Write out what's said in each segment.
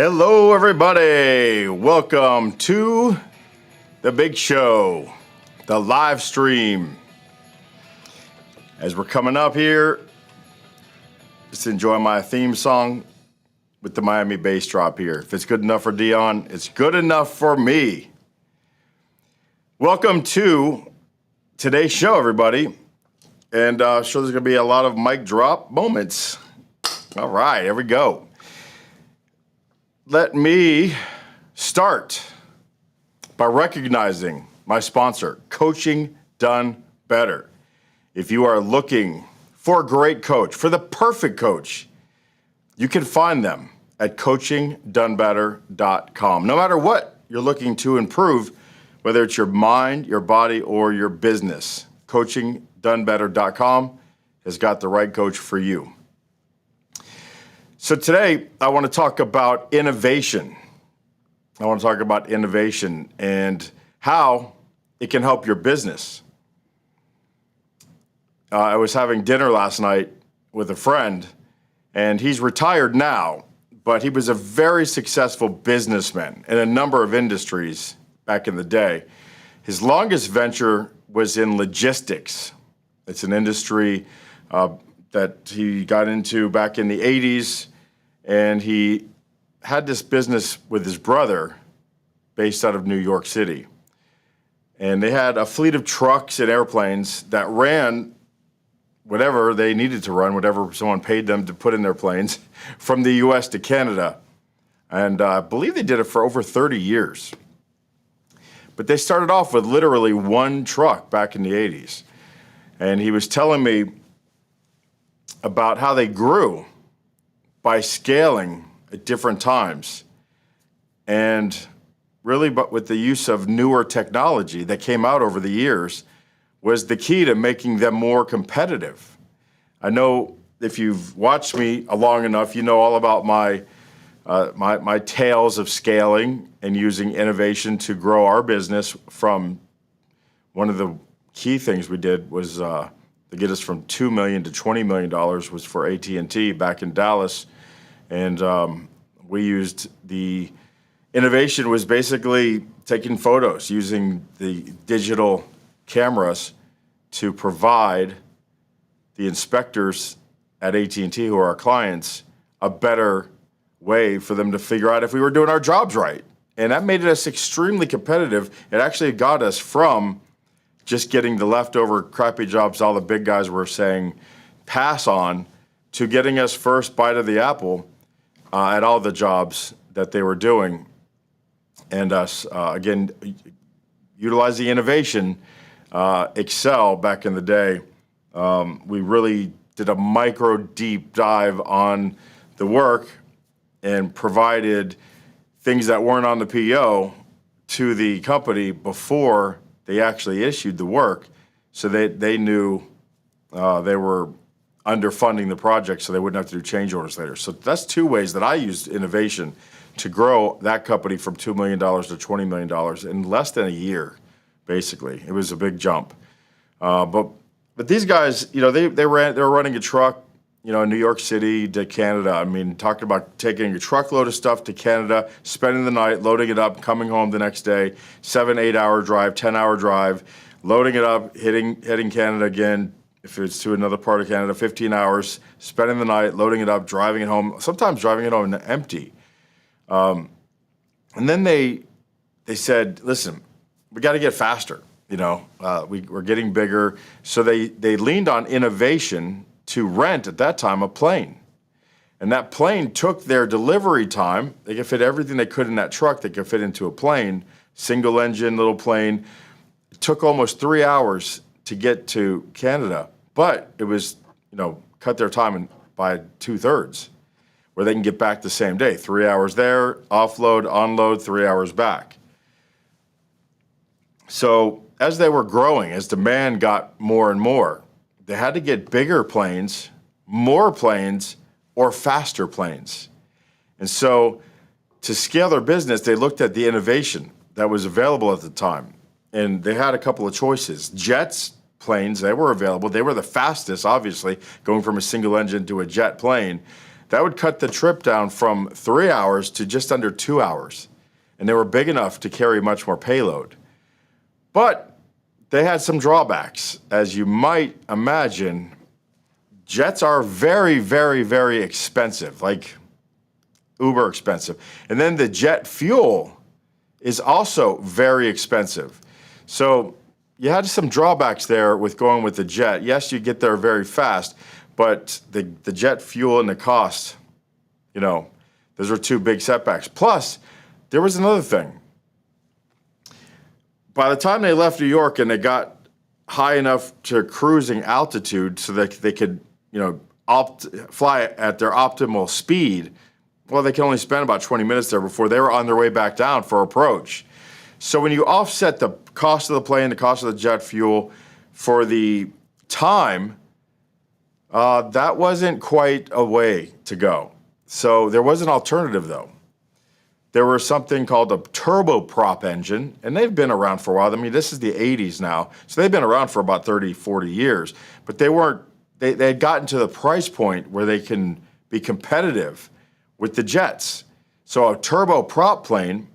Hello, everybody. Welcome to the big show, the live stream. As we're coming up here, just enjoy my theme song with the Miami bass drop here. If it's good enough for Dion, it's good enough for me. Welcome to today's show, everybody. And I'm sure there's going to be a lot of mic drop moments. All right, here we go. Let me start by recognizing my sponsor, Coaching Done Better. If you are looking for a great coach, for the perfect coach, you can find them at coachingdonebetter.com. No matter what you're looking to improve, whether it's your mind, your body, or your business, coachingdonebetter.com has got the right coach for you. So today, I want to talk about innovation. I want to talk about innovation and how it can help your business. I was having dinner last night with a friend, and he's retired now, but he was a very successful businessman in a number of industries back in the day. His longest venture was in logistics. It's an industry that he got into back in the 80s, and he had this business with his brother based out of New York City. And they had a fleet of trucks and airplanes that ran whatever they needed to run, whatever someone paid them to put in their planes, from the US to Canada. And I believe they did it for over 30 years. But they started off with literally one truck back in the 80s. And he was telling me about how they grew by scaling at different times. And really, but with the use of newer technology that came out over the years, was the key to making them more competitive. I know if you've watched me long enough, you know all about my tales of scaling and using innovation to grow our business. From one of the key things we did was to get us from $2 million to $20 million was for AT&T back in Dallas. And we used the innovation was basically taking photos using the digital cameras to provide the inspectors at AT&T, who are our clients, a better way for them to figure out if we were doing our jobs right. And that made us extremely competitive. It actually got us from just getting the leftover crappy jobs all the big guys were saying pass on, to getting us first bite of the apple at all the jobs that they were doing. And us, again, utilize the innovation, Excel back in the day. We really did a micro deep dive on the work and provided things that weren't on the PO to the company before they actually issued the work, so they knew they were underfunding the project, so they wouldn't have to do change orders later. So that's two ways that I used innovation to grow that company from $2 million to $20 million in less than a year, basically. It was a big jump. But these guys, you know, they were running a truck, you know, in New York City to Canada. I mean, talking about taking a truckload of stuff to Canada, spending the night, loading it up, coming home the next day, 7-8 hour drive, 10-hour drive, loading it up, heading Canada again. If it's to another part of Canada, 15 hours, spending the night, loading it up, driving it home, sometimes driving it home empty. And then they said, listen, we got to get faster. You know, we're getting bigger. So they leaned on innovation to rent, at that time, a plane. And that plane took their delivery time. They could fit everything they could in that truck. They could fit into a plane, single engine, little plane. It took almost 3 hours to get to Canada, but it was, you know, cut their time by 2/3, where they can get back the same day. 3 hours there, offload, unload, 3 hours back. So as they were growing, as demand got more and more, they had to get bigger planes, more planes, or faster planes. And so to scale their business, they looked at the innovation that was available at the time. And they had a couple of choices. Jets, planes, they were available. They were the fastest, obviously, going from a single engine to a jet plane. That would cut the trip down from 3 hours to just under 2 hours. And they were big enough to carry much more payload. But they had some drawbacks. As you might imagine, jets are very, very, very expensive, like uber expensive. And then the jet fuel is also very expensive. So you had some drawbacks there with going with the jet. Yes, you get there very fast, but the jet fuel and the cost, those are two big setbacks. Plus, there was another thing. By the time they left New York and they got high enough to cruising altitude so that they could, fly at their optimal speed, well, they can only spend about 20 minutes there before they were on their way back down for approach. So when you offset the cost of the plane, the cost of the jet fuel for the time, that wasn't quite a way to go. So there was an alternative, though. There was something called a turboprop engine, and they've been around for a while. I mean, this is the 80s now, so they've been around for about 30, 40 years. But they had gotten to the price point where they can be competitive with the jets. So a turboprop plane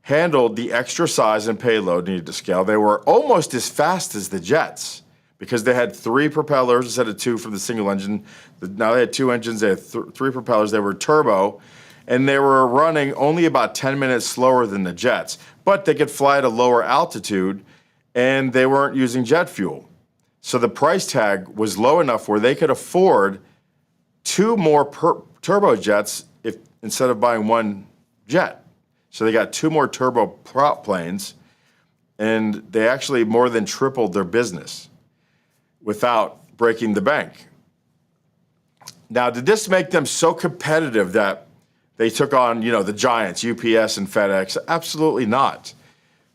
handled the extra size and payload needed to scale. They were almost as fast as the jets because they had 3 propellers instead of 2 from the single engine. Now they had 2 engines, they had 3 propellers, they were turbo, and they were running only about 10 minutes slower than the jets. But they could fly at a lower altitude, and they weren't using jet fuel. So the price tag was low enough where they could afford 2 more turbojets instead of buying 1 jet. So they got 2 more turboprop planes, and they actually more than tripled their business without breaking the bank. Now, did this make them so competitive that they took on, the giants, UPS and FedEx? Absolutely not.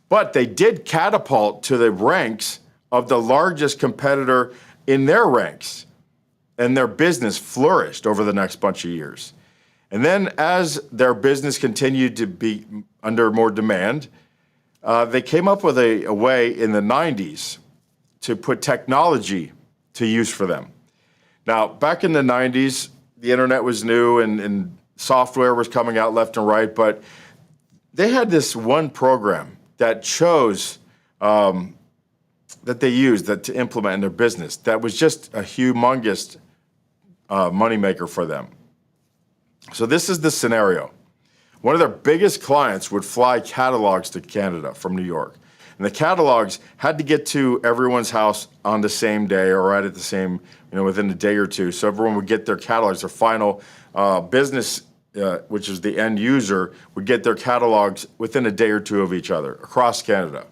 But they did catapult to the ranks of the largest competitor in their ranks, and their business flourished over the next bunch of years. And then as their business continued to be under more demand, they came up with a way in the 90s to put technology to use for them. Now, back in the 90s, the internet was new and software was coming out left and right, but they had this one program that chose, that they used to implement in their business that was just a humongous moneymaker for them. So this is the scenario. One of their biggest clients would fly catalogs to Canada from New York. And the catalogs had to get to everyone's house on the same day or right at the same, within a day or two. So everyone would get their catalogs, their final business, which is the end user, would get their catalogs within a day or two of each other across Canada.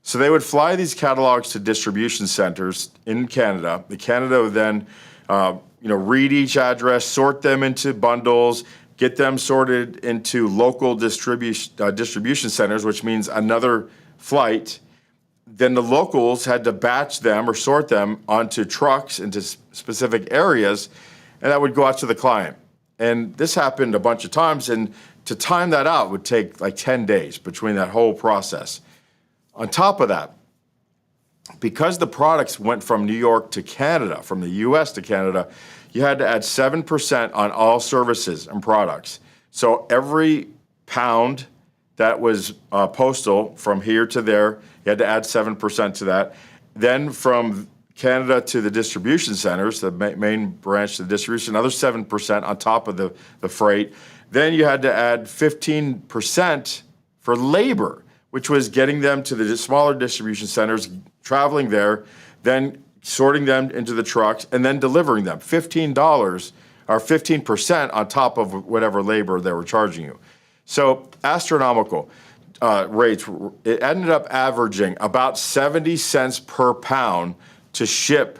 So they would fly these catalogs to distribution centers in Canada. The Canada would then read each address, sort them into bundles, get them sorted into local distribution centers, which means another flight. Then the locals had to batch them or sort them onto trucks into specific areas, and that would go out to the client. And this happened a bunch of times, and to time that out would take like 10 days between that whole process. On top of that, because the products went from New York to Canada, from the US to Canada, you had to add 7% on all services and products. So every pound that was postal from here to there, you had to add 7% to that. Then from Canada to the distribution centers, the main branch to the distribution, another 7% on top of the freight. Then you had to add 15% for labor, which was getting them to the smaller distribution centers, traveling there, then sorting them into the trucks, and then delivering them. $15 or 15% on top of whatever labor they were charging you. So astronomical rates. It ended up averaging about 70 cents per pound to ship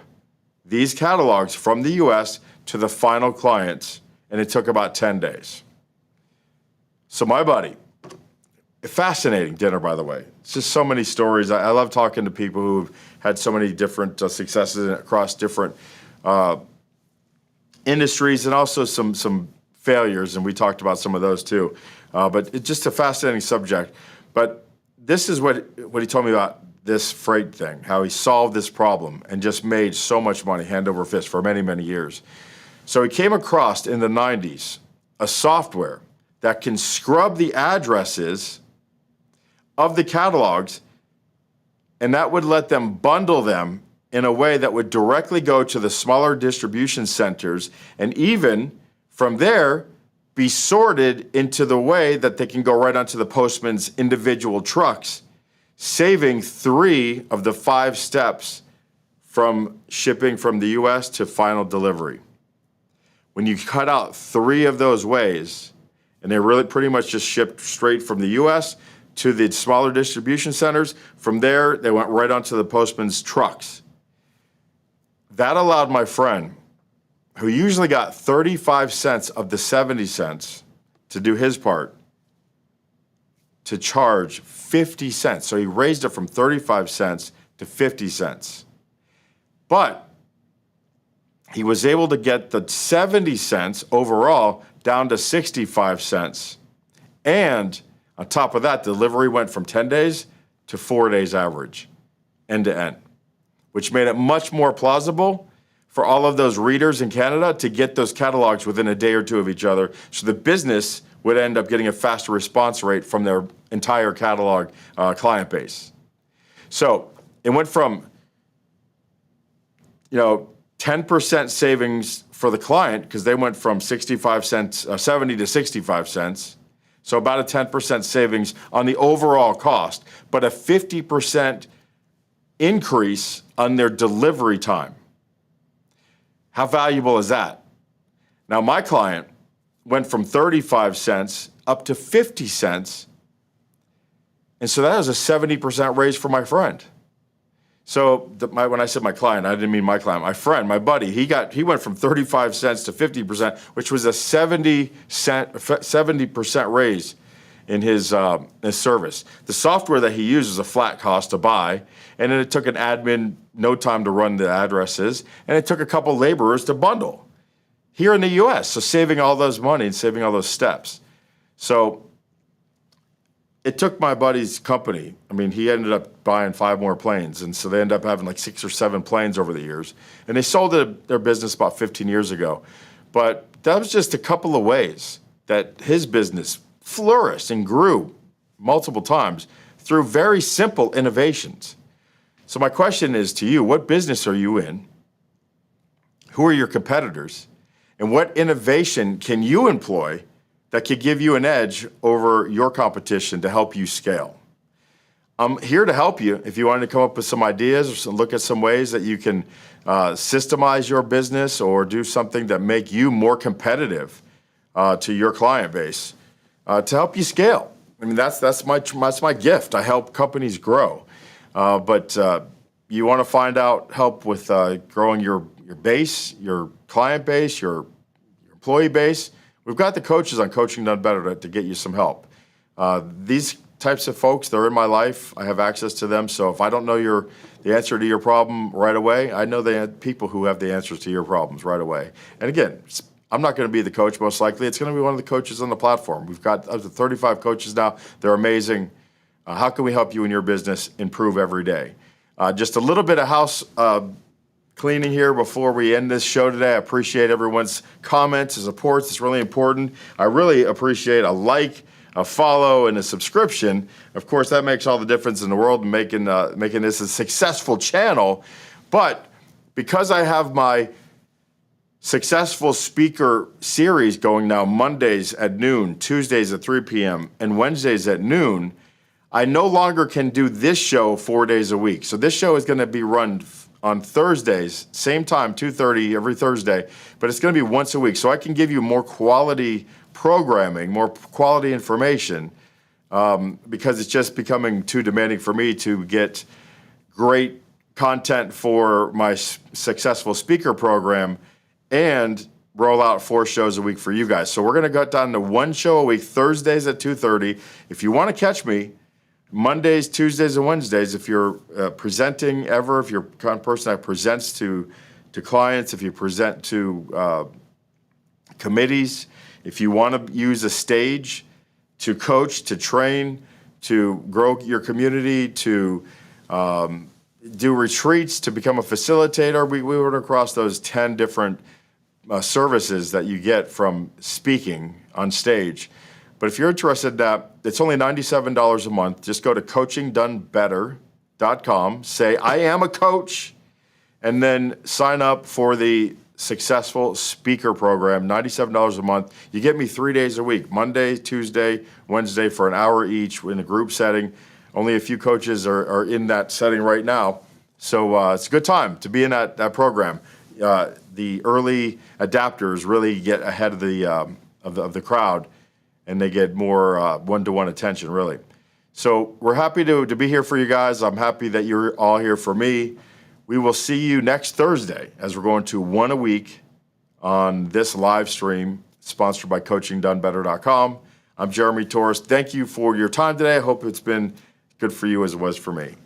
these catalogs from the US to the final clients, and it took about 10 days. So my buddy, a fascinating dinner, by the way. It's just so many stories. I love talking to people who've had so many different successes across different industries, and also some failures, and we talked about some of those too. But it's just a fascinating subject. But this is what he told me about this freight thing, how he solved this problem and just made so much money hand over fist for many, many years. So he came across in the 90s a software that can scrub the addresses of the catalogs, and that would let them bundle them in a way that would directly go to the smaller distribution centers, and even from there be sorted into the way that they can go right onto the postman's individual trucks, saving 3 of the 5 steps from shipping from the US to final delivery. When you cut out 3 of those ways, and they really pretty much just shipped straight from the US to the smaller distribution centers, from there they went right onto the postman's trucks. That allowed my friend, who usually got 35 cents of the 70 cents to do his part, to charge 50 cents. So he raised it from 35 cents to 50 cents. But he was able to get the 70 cents overall down to 65 cents. And on top of that, delivery went from 10 days to 4 days average, end to end, which made it much more plausible for all of those readers in Canada to get those catalogs within a day or 2 of each other. So the business would end up getting a faster response rate from their entire catalog client base. So it went from 10% savings for the client, because they went from 65 cents, 70 to 65 cents. So about a 10% savings on the overall cost, but a 50% increase on their delivery time. How valuable is that? Now, my client went from 35 cents up to 50 cents. And so that was a 70% raise for my friend. So when I said my client, I didn't mean my client. My friend, my buddy, he went from 35 cents to 50%, which was a 70% raise in his service. The software that he used is a flat cost to buy, and then it took an admin no time to run the addresses, and it took a couple laborers to bundle here in the US, so saving all those money and saving all those steps. So it took my buddy's company. I mean, he ended up buying 5 more planes, and so they ended up having like 6 or 7 planes over the years. And they sold their business about 15 years ago. But that was just a couple of ways that his business flourished and grew multiple times through very simple innovations. So my question is to you, what business are you in? Who are your competitors? And what innovation can you employ that could give you an edge over your competition to help you scale? I'm here to help you if you want to come up with some ideas or look at some ways that you can systemize your business or do something that make you more competitive to your client base to help you scale. I mean, that's my gift. I help companies grow. But you want to find out help with growing your base, your client base, your employee base. We've got the coaches on Coaching Done Better to get you some help. These types of folks, they're in my life. I have access to them. So if I don't know the answer to your problem right away, I know the people who have the answers to your problems right away. And again, I'm not going to be the coach most likely. It's going to be one of the coaches on the platform. We've got up to 35 coaches now. They're amazing. How can we help you in your business improve every day? Just a little bit of house cleaning here before we end this show today. I appreciate everyone's comments and supports. It's really important. I really appreciate a like, a follow, and a subscription. Of course, that makes all the difference in the world in making this a successful channel. But because I have my successful speaker series going now Mondays at noon, Tuesdays at 3 p.m., and Wednesdays at noon, I no longer can do this show 4 days a week. So this show is going to be run on Thursdays, same time, 2:30 every Thursday, but it's going to be once a week. So I can give you more quality programming, more quality information, because it's just becoming too demanding for me to get great content for my successful speaker program and roll out 4 shows a week for you guys. So we're going to cut down to 1 show a week, Thursdays at 2:30. If you want to catch me, Mondays, Tuesdays, and Wednesdays, if you're presenting ever, if you're the kind of person that presents to clients, if you present to committees, if you want to use a stage to coach, to train, to grow your community, to do retreats, to become a facilitator, we went across those 10 different services that you get from speaking on stage. But if you're interested in that, it's only $97 a month. Just go to coachingdonebetter.com, say, I am a coach, and then sign up for the Successful Speaker Program, $97 a month. You get me 3 days a week, Monday, Tuesday, Wednesday, for an hour each in a group setting. Only a few coaches are in that setting right now. So it's a good time to be in that program. The early adapters really get ahead of the crowd, and they get more one-to-one attention, really. So we're happy to be here for you guys. I'm happy that you're all here for me. We will see you next Thursday as we're going to one a week on this live stream sponsored by coachingdonebetter.com. I'm Jeremy Torres. Thank you for your time today. I hope it's been good for you as it was for me.